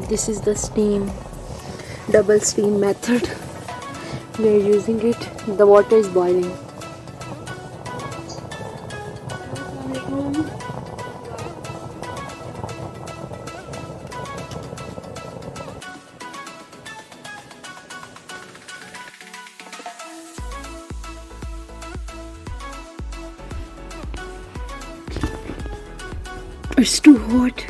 This is the double steam method. We are using it. The water is boiling. It's too hot.